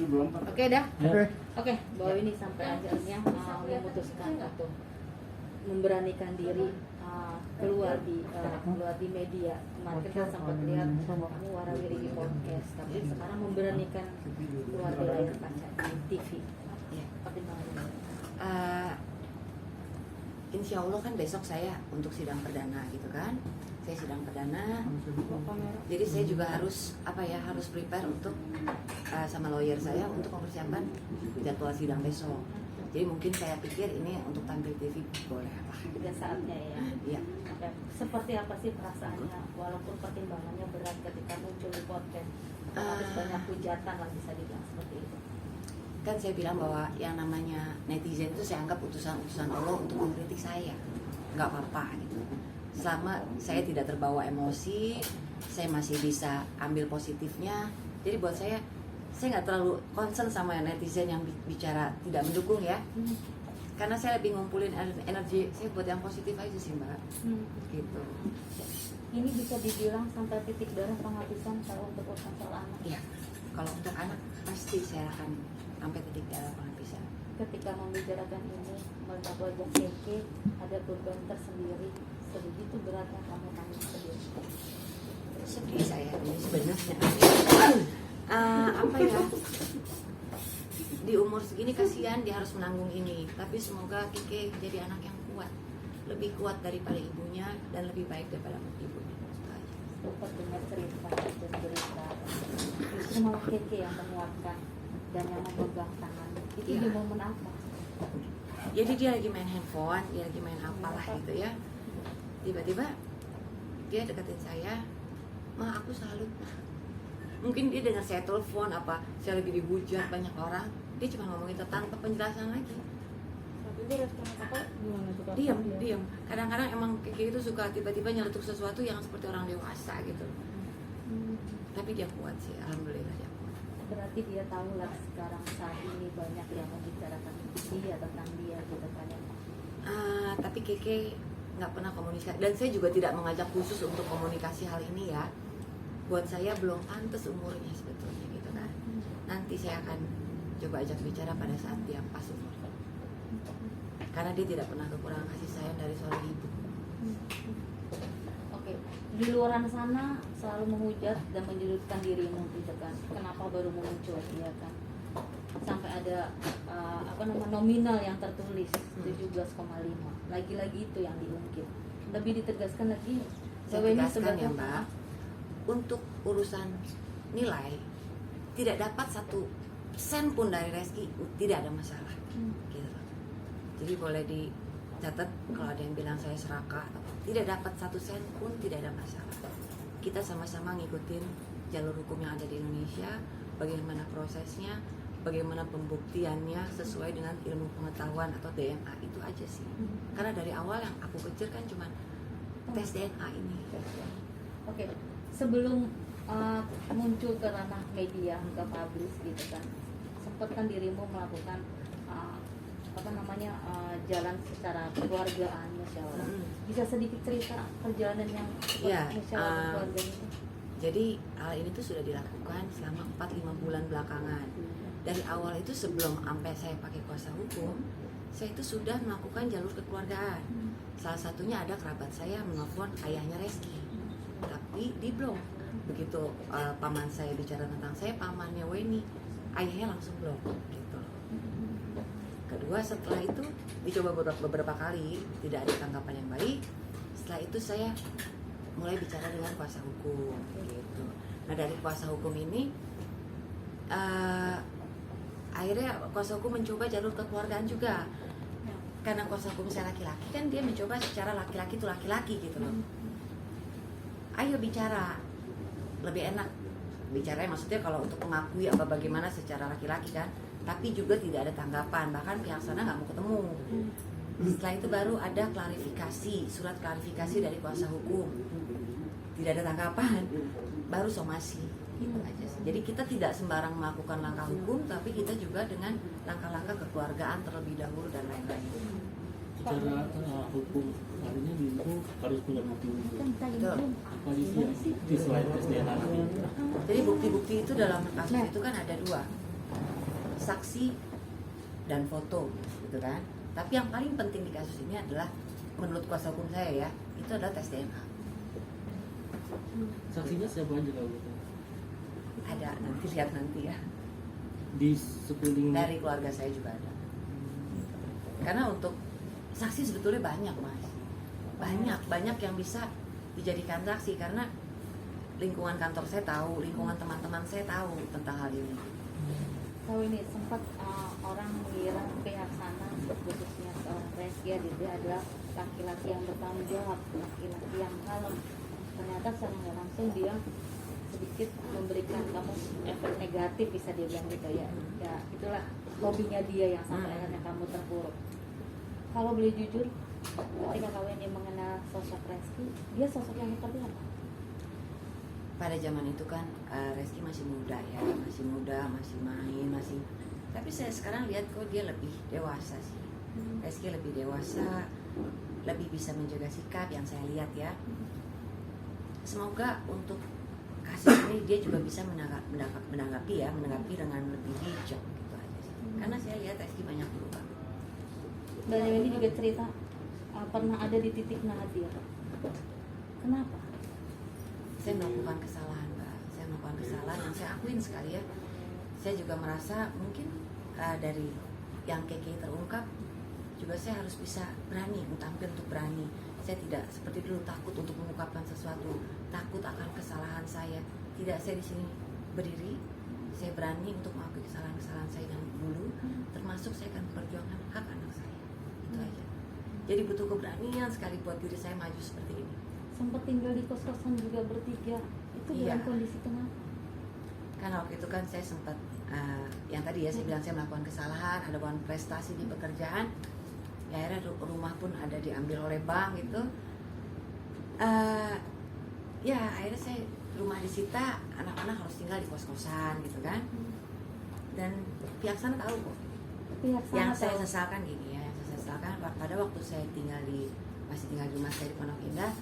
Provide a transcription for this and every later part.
Oke dah. Oke. Oke, bahwa ini sampai akhirnya memutuskan atau memberanikan diri keluar di media. Kemarin kita sempat lihat kamu warawiri di podcast, tapi sekarang memberanikan keluar di layar kaca di TV. Ya. Pertimbangannya. Insya Allah kan besok saya untuk sidang perdana gitu kan. Saya sidang perdana. Jadi saya juga harus harus prepare untuk sama lawyer saya untuk mempersiapkan jadwal sidang besok. Jadi mungkin saya pikir ini untuk tampil TV boleh lah. Sudah saatnya ya. Iya. Oke. Seperti apa sih perasaannya walaupun pertimbangannya berat ketika muncul di podcast? Harus banyak hujatan lah bisa dibilang seperti itu. Kan saya bilang bahwa yang namanya netizen itu saya anggap utusan-utusan Allah untuk mengkritik saya. Nggak apa-apa gitu. Selama saya tidak terbawa emosi, saya masih bisa ambil positifnya. Jadi buat saya nggak terlalu concern sama netizen yang bicara tidak mendukung ya. Karena saya lebih ngumpulin energi saya buat yang positif aja sih Mbak. Gitu. Ini bisa dibilang sampai titik darah penghabisan kalau untuk urusan soal anak. Iya. Kalau untuk anak pasti saya akan sampai titik darah penghabisan. Ketika membicarakan ini melihat wajah Keke ada beban tersendiri, sebegitu beratnya kamu tanggung sendiri. Sedih saya ini sebenarnya. Di umur segini kasihan dia harus menanggung ini, tapi semoga Keke jadi anak yang kuat, lebih kuat daripada ibunya dan lebih baik daripada ibunya. Sempat dengar cerita dan berita justru malah Keke yang menguatkan dan yang memegang tangan itu Iya. di momen apa? Jadi dia lagi main handphone, dia lagi main apalah gitu ya, tiba-tiba dia deketin saya, "Ma, aku salut." Mungkin dia dengar saya telepon saya lagi dihujat banyak orang, dia cuma ngomong itu tanpa penjelasan lagi. Tapi itu respon apa? Gimana tuh? Diam. Kadang-kadang emang Keke itu suka tiba-tiba nyeletuk sesuatu yang seperti orang dewasa gitu. Tapi dia kuat sih, alhamdulillah dia kuat. Berarti dia tahu lah sekarang saat ini banyak yang membicarakan dia tentang dia gitu kan ya. Tapi Keke nggak pernah komunikasi, dan saya juga tidak mengajak khusus untuk komunikasi hal ini ya. Buat saya belum pantas umurnya sebetulnya gitu kan. Nanti saya akan coba ajak bicara pada saat dia pas umur. Karena dia tidak pernah kekurangan kasih sayang dari seorang ibu. Oke, di luar sana selalu menghujat dan menyudutkan dirimu gitu kan. Kenapa baru muncul ya kan? Sampai ada nominal yang tertulis 17,5. Lagi-lagi itu yang diungkit. Lebih ditegaskan lagi Saya tegaskan ya Mbak, untuk urusan nilai tidak dapat 1 sen pun dari Reski tidak ada masalah. Gitu. Jadi boleh dicatat kalau ada yang bilang saya serakah, tidak dapat 1 sen pun tidak ada masalah. Kita sama-sama ngikutin jalur hukum yang ada di Indonesia, bagaimana prosesnya, bagaimana pembuktiannya sesuai dengan ilmu pengetahuan atau DNA, itu aja sih. Karena dari awal yang aku kejar kan cuma tes DNA ini. Oke, sebelum muncul ke ranah media, ke publish gitu kan, sempat kan dirimu melakukan jalan secara keluargaan musyawarah. Bisa sedikit cerita perjalanan yang musyawarah keluarga itu? Jadi hal ini tuh sudah dilakukan selama 4-5 bulan belakangan. Dari awal itu sebelum sampai saya pakai kuasa hukum, saya itu sudah melakukan jalur kekeluargaan. Salah satunya ada kerabat saya menelpon ayahnya Reski, tapi di blok. Begitu paman saya bicara tentang saya, pamannya Weni, ayahnya langsung blok gitu. Kedua, setelah itu dicoba beberapa kali, tidak ada tanggapan yang baik. Setelah itu saya mulai bicara dengan kuasa hukum gitu. Nah, dari kuasa hukum ini akhirnya kuasa hukum mencoba jalur kekeluargaan juga. Karena kuasa hukum saya laki-laki, kan dia mencoba secara laki-laki itu laki-laki gitu loh. Ayo bicara, lebih enak bicara, maksudnya kalau untuk mengakui apa bagaimana secara laki-laki kan, tapi juga tidak ada tanggapan, bahkan pihak sana nggak mau ketemu. Setelah itu baru ada klarifikasi, surat klarifikasi dari kuasa hukum, tidak ada tanggapan, baru somasi, gitu aja sih. Jadi kita tidak sembarang melakukan langkah hukum, tapi kita juga dengan langkah-langkah kekeluargaan terlebih dahulu dan lain-lain. Secara hukum artinya itu harus punya bukti untuk apa sih selain tes DNA tadi. Jadi bukti-bukti itu dalam kasus itu kan ada 2. saksi dan foto gitu kan. Tapi yang paling penting di kasus ini adalah menurut kuasa hukum saya ya, itu adalah tes DNA. Saksinya siapa aja kalau gitu? Ada, nanti lihat nanti ya. Di sekeliling Dari keluarga saya juga ada. Karena untuk saksi sebetulnya banyak mas, banyak yang bisa dijadikan saksi karena lingkungan kantor saya tahu, lingkungan teman-teman saya tahu tentang hal ini. Tahu ini sempat orang mengira pihak sana khususnya seorang Reski Aditya adalah laki-laki yang bertanggung jawab, laki-laki yang kalem. Ternyata secara nggak langsung dia sedikit memberikan kamu efek negatif, bisa dibilang gitu ya. Ya itulah hobinya dia yang sampai akhirnya kamu terpuruk. Kalau boleh jujur, ketika kalian yang mengenal sosok Reski, dia sosok yang seperti apa? Pada zaman itu kan Reski masih muda ya, masih main, tapi saya sekarang lihat kok dia lebih dewasa sih. Reski lebih dewasa, lebih bisa menjaga sikap yang saya lihat ya. Semoga untuk kasus ini dia juga bisa menanggapi dengan lebih bijak gitu aja sih. Karena saya lihat Reski banyak berubah. Mbak Dewi ini juga cerita pernah ada di titik nadir. Kenapa? Saya melakukan kesalahan Mbak, saya melakukan kesalahan yang saya akuin sekali ya. Saya juga merasa mungkin dari yang KK terungkap juga saya harus bisa berani, tampil untuk berani. Saya tidak seperti dulu takut untuk mengungkapkan sesuatu, takut akan kesalahan saya. Tidak, saya di sini berdiri, saya berani untuk mengakui kesalahan-kesalahan saya yang dulu, termasuk saya akan memperjuangkan hak anak saya. Itu aja. Jadi butuh keberanian sekali buat diri saya maju seperti ini. Sempat tinggal di kos-kosan juga bertiga, itu Iya. dalam kondisi kenapa? Karena waktu itu kan saya sempat yang tadi ya saya bilang saya melakukan kesalahan, ada prestasi di pekerjaan, ya akhirnya rumah pun ada diambil oleh bank gitu. Ya akhirnya saya rumah disita, anak-anak harus tinggal di kos-kosan gitu kan. Dan pihak sana tahu kok. Pihak sana Yang saya tahu. sesalkan gini ya, yang saya sesalkan pada waktu saya masih tinggal di rumah saya di Pondok Indah,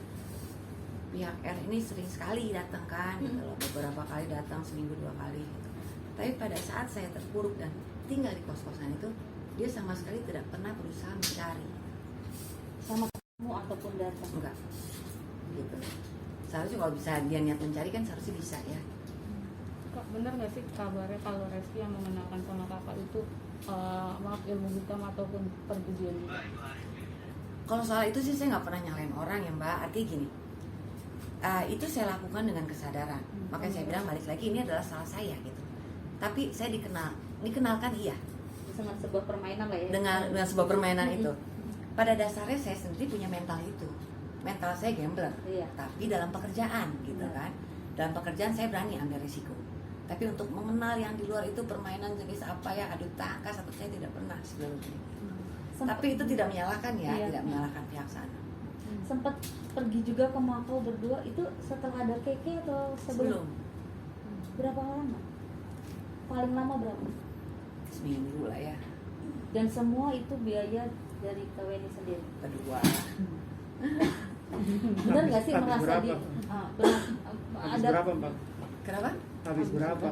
pihak R ini sering sekali datang kan gitu loh, beberapa kali datang, seminggu 2 kali gitu. Tapi pada saat saya terpuruk dan tinggal di kos-kosan itu, dia sama sekali tidak pernah berusaha mencari. Sama kamu ataupun datang. Enggak gitu. Seharusnya kalau bisa dia niat mencari kan seharusnya bisa ya. Kak, benar nggak sih kabarnya kalau Reski yang mengenalkan sama kakak itu maaf ilmu hitam ataupun perjudian juga? Kalau soal itu sih saya nggak pernah nyalain orang ya Mbak. Artinya gini, itu saya lakukan dengan kesadaran. Makanya saya bilang balik lagi ini adalah salah saya gitu. Tapi saya dikenalkan iya Dengan sebuah permainan lah ya. dengan sebuah permainan itu. Pada dasarnya saya sendiri punya mental itu. Mental saya gambler. Iya. Tapi dalam pekerjaan gitu kan. Dalam pekerjaan saya berani ambil risiko. Tapi untuk mengenal yang di luar itu permainan jenis apa ya, adu tangkas atau saya tidak pernah sebelumnya. Tapi itu tidak menyalahkan ya, Iya. tidak menyalahkan pihak sana. Sempat pergi juga ke Makau berdua, itu setelah ada KK atau sebelum? Sebelum Berapa lama? Paling lama berapa? seminggu lah ya, Dan semua itu biaya dari KWNI sendiri. kedua. Benar nggak sih Habis merasa berapa? di benar, Habis ada berapa Mbak? Kenapa? Habis berapa?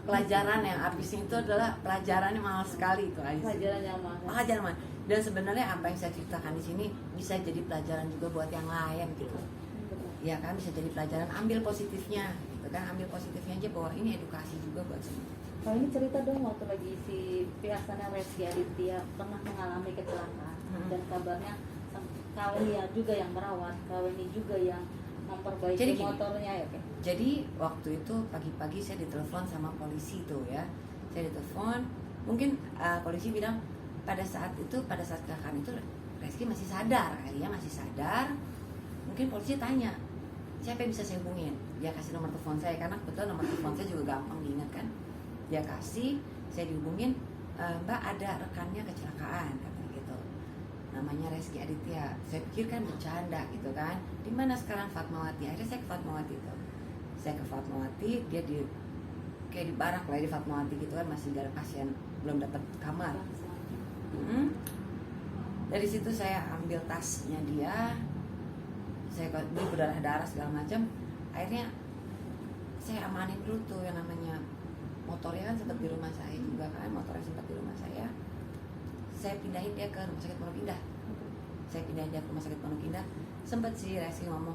Pelajaran yang habisnya itu adalah pelajaran yang mahal sekali itu aja. pelajaran yang mahal. Pelajaran mahal. Dan sebenarnya apa yang saya ceritakan di sini bisa jadi pelajaran juga buat yang lain gitu. Ya kan, bisa jadi pelajaran, ambil positifnya gitu kan, ambil positifnya aja bahwa ini edukasi juga buat semua. Kalau ini cerita dong waktu lagi si pihak sana Reski Aditya pernah mengalami kecelakaan dan kabarnya KWNI juga yang merawat, KWNI juga yang memperbaiki Jadi gini, motornya ya kan? Jadi waktu itu pagi-pagi saya ditelepon sama polisi tuh ya. Saya ditelepon, mungkin polisi bilang pada saat kecelakaan itu Reski masih sadar, kalian masih sadar. Mungkin polisi tanya, siapa yang bisa saya hubungin? Dia kasih nomor telepon saya, karena kebetulan nomor telepon saya juga gampang diingat kan. Dia kasih, saya dihubungin, Mbak ada rekannya kecelakaan, katanya gitu. Namanya Reski Aditya. Saya pikir kan bercanda gitu kan. Di mana sekarang Fatmawati? Akhirnya saya ke Fatmawati itu. Saya ke Fatmawati, dia kayak di barak lah di Fatmawati gitu kan, masih ada pasien belum dapat kamar. Dari situ saya ambil tasnya dia, saya beli berdarah-darah segala macam. Akhirnya saya amanin dulu tuh yang namanya motornya kan sempat di rumah saya juga kan, motornya sempat di rumah saya pindahin dia ke rumah sakit Pondok Indah. Saya pindahin dia ke rumah sakit Pondok Indah. Sempat sih Reski ngomong,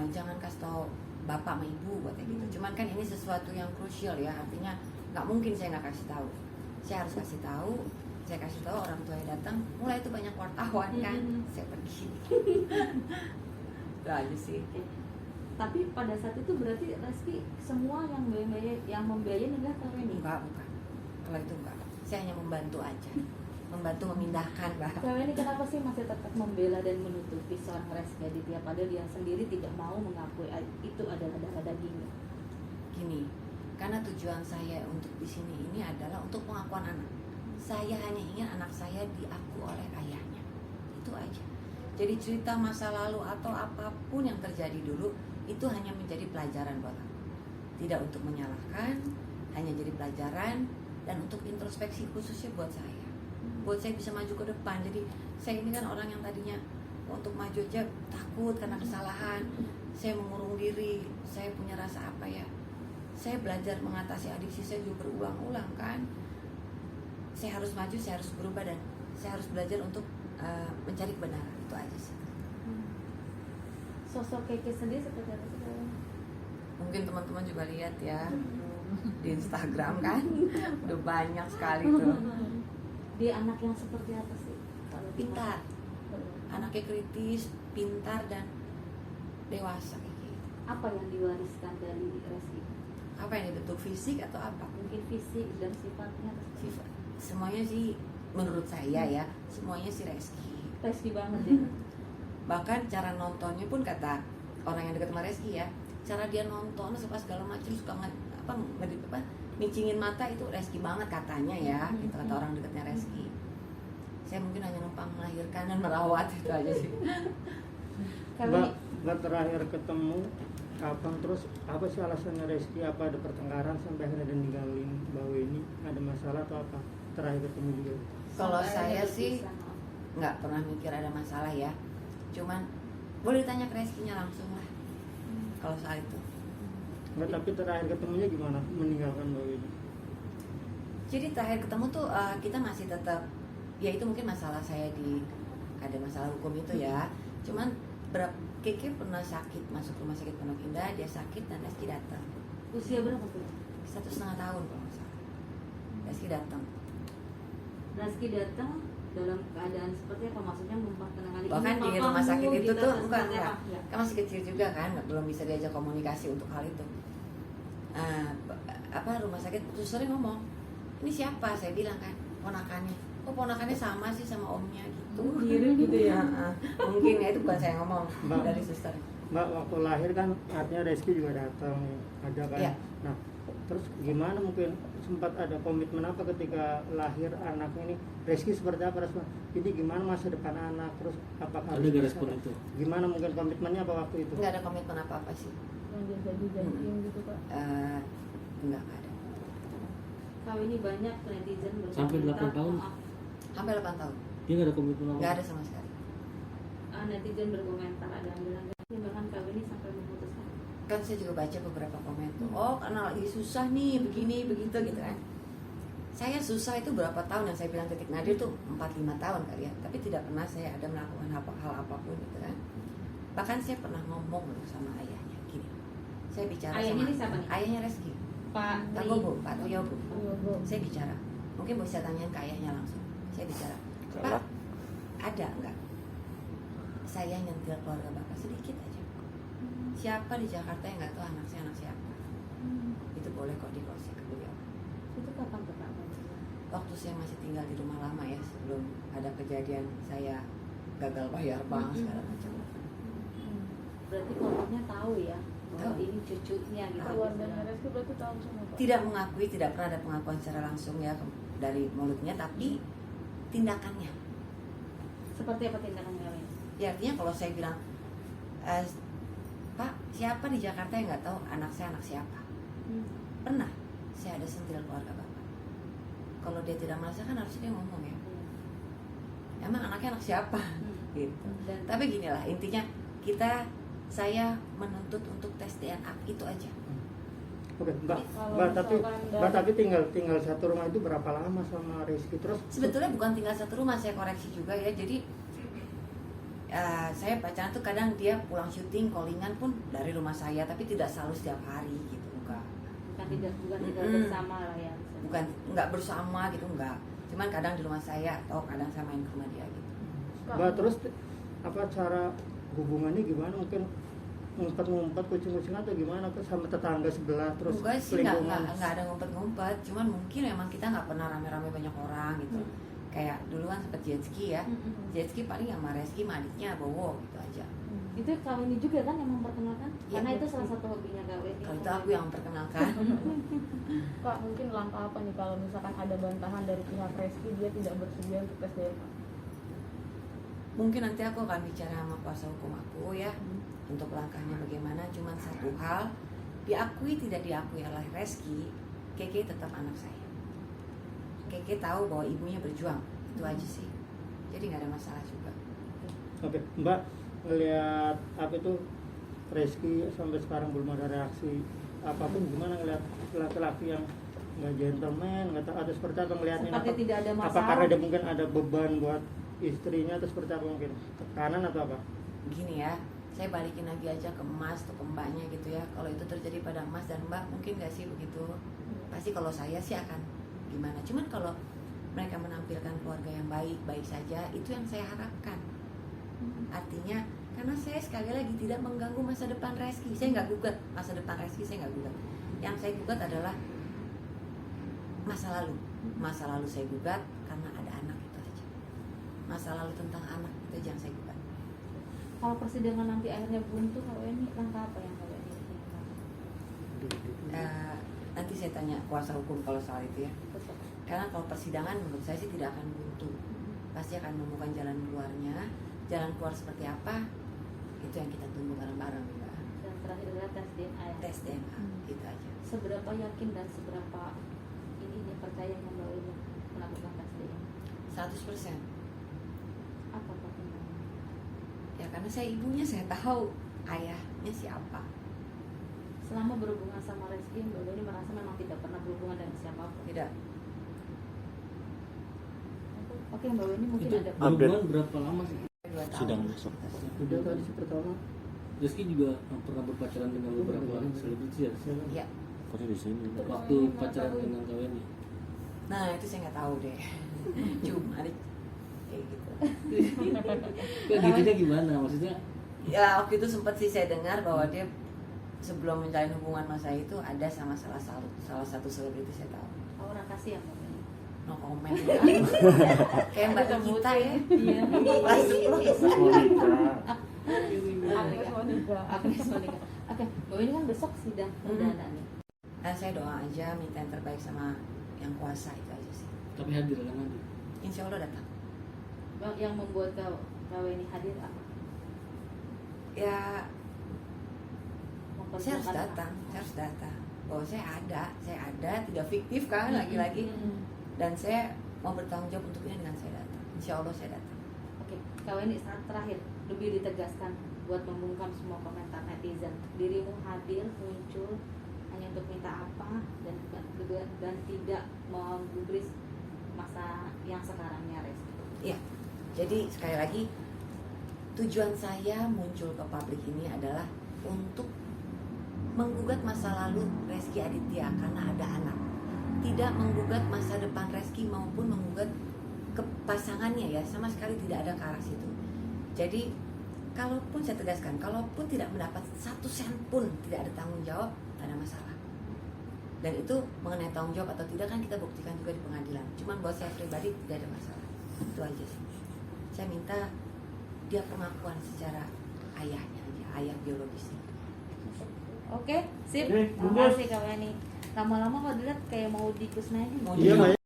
jangan kasih tau bapak sama ibu buat kayak gitu. Cuman kan ini sesuatu yang krusial ya, artinya nggak mungkin saya nggak kasih tahu. Saya harus kasih tahu. Saya kasih tahu, orang tua yang datang. Mulai itu banyak wartawan kan, saya pergi. Itu aja sih. Tapi pada saat itu berarti Reski semua yang membiayai adalah Kawini. Enggak, bukan. Kalau itu enggak. Saya hanya membantu aja. Membantu memindahkan, Mbak. Kawini kenapa sih masih tetap membela dan menutupi seorang Reski Aditya padahal dia sendiri tidak mau mengakui itu adalah darah dagingnya? Gini, karena tujuan saya untuk di sini ini adalah untuk pengakuan anak. Saya hanya ingin anak saya diaku oleh ayahnya. Itu aja. Jadi cerita masa lalu atau apapun yang terjadi dulu itu hanya menjadi pelajaran buat aku. Tidak untuk menyalahkan, hanya jadi pelajaran dan untuk introspeksi khususnya buat saya. Buat saya bisa maju ke depan. Jadi saya ini kan orang yang tadinya untuk maju aja takut karena kesalahan. Saya mengurung diri, saya punya rasa apa ya. Saya belajar mengatasi adiksi saya juga berulang-ulang kan. Saya harus maju, saya harus berubah dan saya harus belajar untuk mencari kebenaran. Itu aja sih. Sosok Keke sendiri seperti apa sih? Mungkin teman-teman juga lihat ya di Instagram kan, udah banyak sekali tuh. Dia anak yang seperti apa sih? Kalau Pintar, anaknya kritis, pintar dan dewasa kayak gitu. Apa yang diwariskan dari Reski? Apa ini, bentuk fisik atau apa? Mungkin fisik dan sifatnya. Sifat. Semuanya sih menurut saya ya, semuanya sih Reski. Reski banget ya. Bahkan cara nontonnya pun kata orang yang dekat sama Reski ya, cara dia nonton segala macam suka mincingin mata itu Reski banget katanya ya, gitu kata orang dekatnya Reski. Saya mungkin hanya numpang melahirkan dan merawat itu aja sih. Mbak terakhir ketemu kapan, terus apa sih alasannya Reski? Apa ada pertengkaran sampai akhirnya dia ninggalin Mbak Weni? Ada masalah atau apa? Terakhir ketemu juga. Kalau Sampai saya ada sih berpisah. nggak pernah mikir ada masalah ya, cuman boleh tanya ke Reskinya langsung lah kalau soal itu. Mbak, tapi terakhir ketemunya gimana meninggalkan Mbak Weni? Jadi terakhir ketemu tuh kita masih tetap, ya itu mungkin masalah saya ada masalah hukum itu ya. Cuman Keke pernah sakit, masuk rumah sakit Pondok Indah, dia sakit dan Reski datang. Usia berapa tuh? 1,5 tahun kalau nggak salah. Reski datang. Reski datang dalam keadaan seperti apa? Maksudnya memperkenalkan Bahkan di papamu rumah sakit itu gitu tuh atau bukan seperti enggak. apa? Ya. Kan masih kecil juga kan, belum bisa diajak komunikasi untuk hal itu. Rumah sakit tuh sering ngomong, ini siapa? Saya bilang kan, ponakannya. Oh, ponakannya sama sih sama omnya gitu. Mirip gitu ya. Mungkin ya, itu bukan saya ngomong, Mbak. dari suster. Mbak, waktu lahir kan artinya Reski juga datang, ada kan? Iya. Nah, terus gimana mungkin sempat ada komitmen apa ketika lahir anaknya ini? Reski seperti apa respon? Ini gimana masa depan anak? Terus apakah Ada nggak respon itu? Gimana mungkin komitmennya apa waktu itu? Nggak ada komitmen apa-apa sih. Yang dia janji-janjiin gitu Pak. Enggak ada. Kau ini banyak netizen Sampai 8 tahun? Sampai 8 tahun. Dia nggak ada komitmen apa? Nggak ada sama sekali. Netizen berkomentar ada yang bilang bahkan kau ini sampai memutuskan. Kan saya juga baca beberapa komen tuh, oh karena lagi susah nih, begini, begitu gitu kan. Saya susah itu berapa tahun, yang saya bilang titik nadir tuh 4-5 tahun kali ya. Tapi tidak pernah saya ada melakukan hal apapun gitu kan. Bahkan saya pernah ngomong loh sama ayahnya gini. Saya bicara Ayahnya sama ini siapa nih? ayahnya Reski, Pak Tanggobo, Pak Toyogo. Yogo. Saya bicara, mungkin bisa tanyain ke ayahnya langsung. Saya bicara, Pak, ada enggak saya nyentil keluarga Bapak sedikit aja? Siapa di Jakarta yang nggak tahu anak siapa? Itu boleh kok dikasih ke beliau. Itu kapan tuh Pak? Waktu saya masih tinggal di rumah lama ya, sebelum ada kejadian saya gagal bayar bank segala macam. Berarti keluarganya tahu ya bahwa Tahu. ini cucunya gitu. Keluarganya Reski berarti tahu semua Pak. Tidak mengakui, tidak pernah ada pengakuan secara langsung ya dari mulutnya, tapi tindakannya. Seperti apa tindakannya? Ya artinya kalau saya bilang, Pak, siapa di Jakarta yang nggak tahu anak saya siapa? Pernah saya ada sentil keluarga Bapak. Kalau dia tidak merasa kan harusnya dia ngomong ya. Emang anaknya anak siapa? Gitu. Dan Tapi gini lah, intinya saya menuntut untuk tes DNA itu aja. Oke, Mbak, Kalau Mbak tapi misalkan Mbak tapi tinggal satu rumah itu berapa lama sama Rizky? Terus Sebetulnya bukan tinggal satu rumah, saya koreksi juga ya. Jadi saya pacaran tuh kadang dia pulang syuting, callingan pun dari rumah saya, tapi tidak selalu setiap hari gitu, enggak. Bukan tidak tinggal Mm-mm. bersama lah ya. Bukan enggak bersama gitu, enggak. Cuman kadang di rumah saya atau kadang saya main ke rumah dia gitu. Mbak terus apa cara hubungannya gimana? Mungkin ngumpet-ngumpet kucing-kucing atau gimana ke sama tetangga sebelah terus Enggak sih, enggak lingkungan? ada ngumpet-ngumpet. Cuman mungkin memang kita nggak pernah rame-rame banyak orang gitu. Kayak dulu kan sempet jet ski ya. Jet ski paling sama Reski sama adiknya Bowo gitu aja. Itu kau ini juga kan yang memperkenalkan? Iya. Karena itu salah satu hobinya kau ini. Kalau itu aku yang memperkenalkan. Kak, mungkin langkah apa nih kalau misalkan ada bantahan dari pihak Reski dia tidak bersedia untuk tes DNA? Mungkin nanti aku akan bicara sama kuasa hukum aku ya. Untuk langkahnya bagaimana. Cuman satu hal, diakui tidak diakui oleh Reski, Keke tetap anak saya. Keke tahu bahwa ibunya berjuang, itu aja sih. Jadi nggak ada masalah juga. Oke, Mbak ngelihat apa itu Rizky sampai sekarang belum ada reaksi apapun, gimana ngelihat laki-laki yang nggak gentleman, nggak tahu atau seperti apa ngelihatnya? Seperti tidak ada Apa masalah. karena dia mungkin ada beban buat istrinya atau seperti apa mungkin? Tekanan atau apa? Begini ya, saya balikin lagi aja ke Mas atau ke Mbaknya gitu ya. Kalau itu terjadi pada Mas dan Mbak, mungkin nggak sih begitu? Pasti kalau saya sih akan gimana. Cuman kalau mereka menampilkan keluarga yang baik-baik saja, itu yang saya harapkan. Artinya, karena saya sekali lagi tidak mengganggu masa depan Reski. Saya nggak gugat masa depan Reski, saya nggak gugat. Yang saya gugat adalah masa lalu. Masa lalu saya gugat karena ada anak itu aja. Masa lalu tentang anak itu aja yang saya gugat. Kalau persidangan nanti akhirnya buntu, kau ini langkah apa yang kau ini? Nanti saya tanya kuasa hukum kalau soal itu ya. Karena kalau persidangan menurut saya sih tidak akan buntu. Pasti akan menemukan jalan keluarnya. Jalan keluar seperti apa, itu yang kita tunggu bareng-bareng juga. Dan terakhir adalah tes DNA ya. Tes DNA, gitu aja. Seberapa yakin dan seberapa ini percaya yang Mbak ini melakukan tes DNA? 100%. Apa pertimbangannya? Ya karena saya ibunya, saya tahu ayahnya siapa. Selama berhubungan sama Reski, Mbak ini merasa memang tidak pernah berhubungan dengan siapapun. Tidak. Oke, Mbak ini mungkin Itu ada berhubungan berapa lama sih? 2 tahun. Sidang besok. Udah tadi sih pertama. Rizky juga pernah berpacaran dengan beberapa selebriti ya? Iya. Kok di sini? Waktu pacaran dengan kau ini? Nah itu saya nggak tahu deh. Cuma kayak gitu. Kayak gitunya gimana? Maksudnya Ya waktu itu sempat sih saya dengar bahwa dia sebelum menjalin hubungan sama saya itu ada sama salah satu selebriti saya tahu. aura kasih ya Mbak ini. No comment. Kayak Mbak Nikita ya. Iya. Agnes Monica. Agnes Monica. Oke, Mbak ini kan besok sidang perdana nih. Nah, saya doa aja minta yang terbaik sama yang kuasa itu aja sih. tapi hadir kan hadir. Insya Allah datang. Bang, yang membuat kau ini hadir apa? Ya saya harus Memperjuangkan datang, saya harus datang. Bahwa saya ada, tidak fiktif kan lagi-lagi. Dan saya mau bertanggung jawab untuk ini dengan saya datang. Insya Allah saya datang. Oke, kau ini saat terakhir lebih ditegaskan buat membungkam semua komentar netizen. Dirimu hadir muncul hanya untuk minta apa dan tidak menggubris masa yang sekarangnya Res. Iya. Jadi sekali lagi tujuan saya muncul ke publik ini adalah untuk menggugat masa lalu Reski Aditya karena ada anak. Tidak menggugat masa depan Reski maupun menggugat ke pasangannya ya, sama sekali tidak ada ke arah situ. Jadi kalaupun saya tegaskan, kalaupun tidak mendapat 1 sen pun tidak ada tanggung jawab, tidak ada masalah. Dan itu mengenai tanggung jawab atau tidak kan kita buktikan juga di pengadilan. Cuman buat saya pribadi tidak ada masalah. Itu aja sih. Saya minta dia pengakuan secara ayahnya aja, ayah biologisnya. Oke, sip. Oke, Terima kasih kau ini. Lama-lama kau dilihat kayak mau dikusnain. Mau Iya, Mbak.